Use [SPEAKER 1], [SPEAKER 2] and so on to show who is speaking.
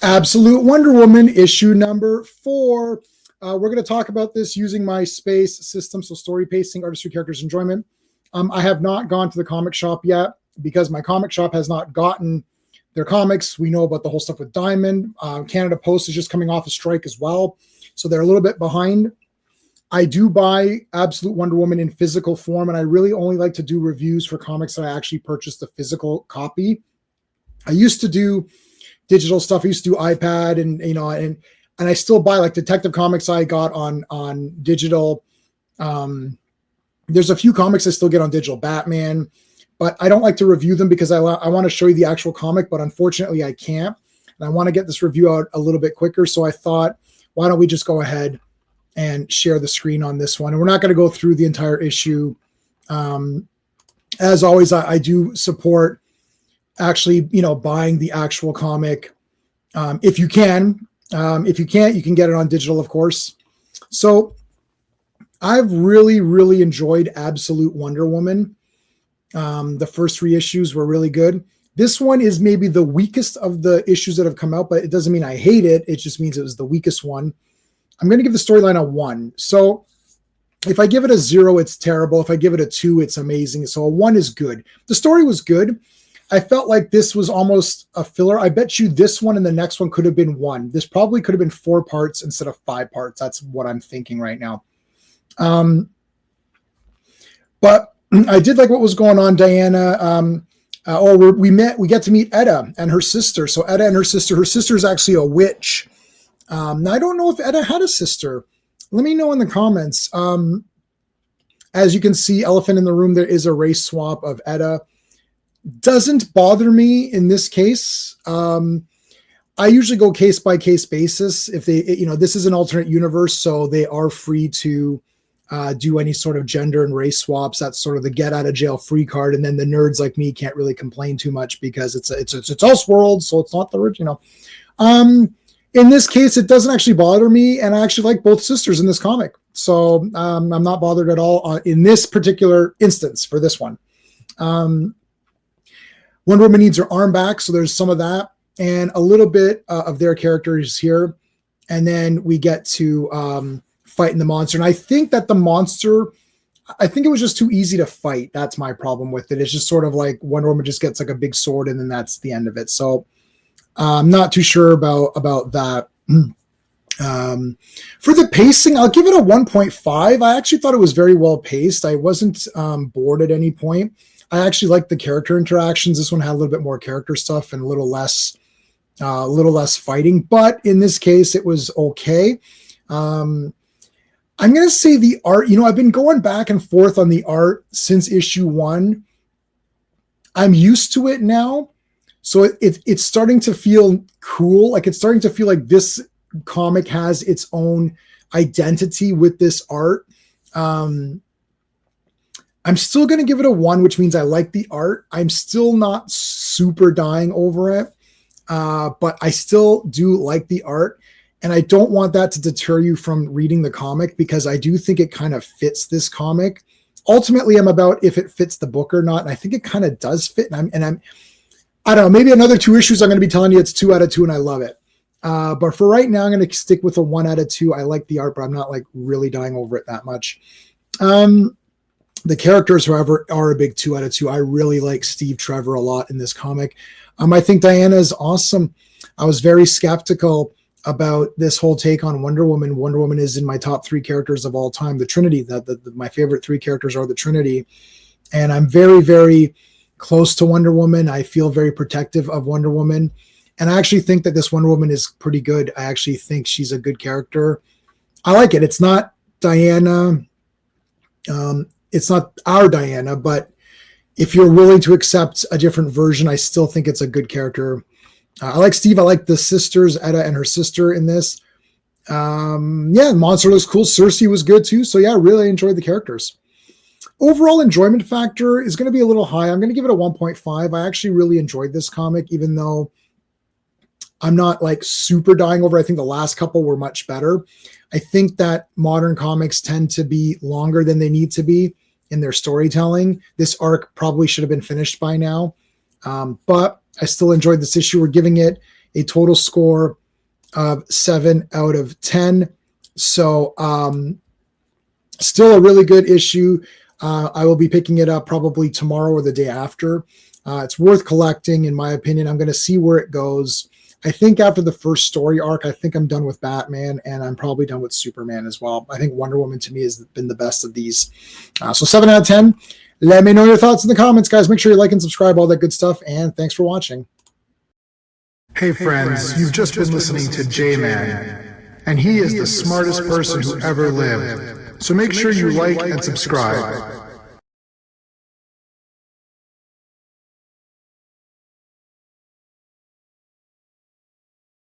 [SPEAKER 1] Absolute Wonder Woman issue number 4. We're going to talk about this using my space system, so story pacing, artistry, characters, enjoyment. I have not gone to the comic shop yet because my comic shop has not gotten their comics. We know about the whole stuff with Diamond. Canada Post is just coming off a strike as well, so they're a little bit behind. I do buy Absolute Wonder Woman in physical form, and I really only like to do reviews for comics that I actually purchased the physical copy. I used to do digital stuff. I used to do iPad and I still buy like Detective Comics I got on digital. There's a few comics I still get on digital, Batman, but I don't like to review them because I want to show you the actual comic, but unfortunately I can't. And I want to get this review out a little bit quicker. So I thought, why don't we just go ahead and share the screen on this one? And we're not going to go through the entire issue. As always, I do support actually, buying the actual comic. If you can. If you can't, you can get it on digital, of course. So I've really, really enjoyed Absolute Wonder Woman. The first 3 issues were really good. This one is maybe the weakest of the issues that have come out, but it doesn't mean I hate it. It just means it was the weakest one. I'm going to give the storyline a 1. So if I give it a 0, it's terrible. If I give it a 2, it's amazing. So a 1 is good. The story was good. I felt like this was almost a filler. I bet you this one and the next one could have been 1. This probably could have been 4 parts instead of 5 parts. That's what I'm thinking right now. But I did like what was going on. Diana, we get to meet Etta and her sister. So Etta and her sister is actually a witch. Now I don't know if Etta had a sister. Let me know in the comments. As you can see, elephant in the room, there is a race swap of Etta. Doesn't bother me in this case. I usually go case by case basis. If they, this is an alternate universe, so they are free to do any sort of gender and race swaps. That's sort of the get out of jail free card. And then the nerds like me can't really complain too much because it's Elseworlds, so it's not the original. In this case, it doesn't actually bother me, and I actually like both sisters in this comic, so I'm not bothered at all in this particular instance for this one. Wonder Woman needs her arm back, so there's some of that and a little bit of their characters here. And then we get to fighting the monster. And I think that the monster, I think it was just too easy to fight. That's my problem with it. It's just sort of like Wonder Woman just gets like a big sword and then that's the end of it. So I'm not too sure about that. For the pacing, I'll give it a 1.5. I actually thought it was very well paced. I wasn't bored at any point. I actually liked the character interactions. This one had a little bit more character stuff and a little less fighting. But in this case, it was okay. I'm going to say the art, I've been going back and forth on the art since issue 1. I'm used to it now. So it's starting to feel cool. Like it's starting to feel like this comic has its own identity with this art. I'm still going to give it a 1, which means I like the art. I'm still not super dying over it, but I still do like the art. And I don't want that to deter you from reading the comic because I do think it kind of fits this comic. Ultimately, I'm about if it fits the book or not. And I think it kind of does fit. I don't know, maybe another 2 issues, I'm going to be telling you it's 2 out of 2 and I love it. But for right now, I'm going to stick with a 1 out of 2. I like the art, but I'm not like really dying over it that much. The characters, however, are a big 2 out of 2. I really like Steve Trevor a lot in this comic. I think Diana is awesome. I was very skeptical about this whole take on Wonder Woman. Wonder Woman is in my top 3 characters of all time. The Trinity, my favorite 3 characters are the Trinity. And I'm very, very close to Wonder Woman. I feel very protective of Wonder Woman. And I actually think that this Wonder Woman is pretty good. I actually think she's a good character. I like it. It's not Diana. It's not our Diana, but if you're willing to accept a different version, I still think it's a good character. I like Steve. I like the sisters, Etta and her sister in this. Monster looks cool. Cersei was good too. So yeah, I really enjoyed the characters. Overall enjoyment factor is going to be a little high. I'm going to give it a 1.5. I actually really enjoyed this comic, even though I'm not like super dying over. I think the last couple were much better. I think that modern comics tend to be longer than they need to be in their storytelling. This arc probably should have been finished by now. But I still enjoyed this issue. We're giving it a total score of 7 out of 10. So still a really good issue. I will be picking it up probably tomorrow or the day after. It's worth collecting, in my opinion. I'm going to see where it goes. I think after the first story arc, I think I'm done with Batman, and I'm probably done with Superman as well. I think Wonder Woman to me has been the best of these. So 7 out of 10. Let me know your thoughts in the comments, guys. Make sure you like and subscribe, all that good stuff, and thanks for watching.
[SPEAKER 2] Hey friends, you've just been listening to J-Man, and he is the smartest person who ever lived. So make sure you like and subscribe.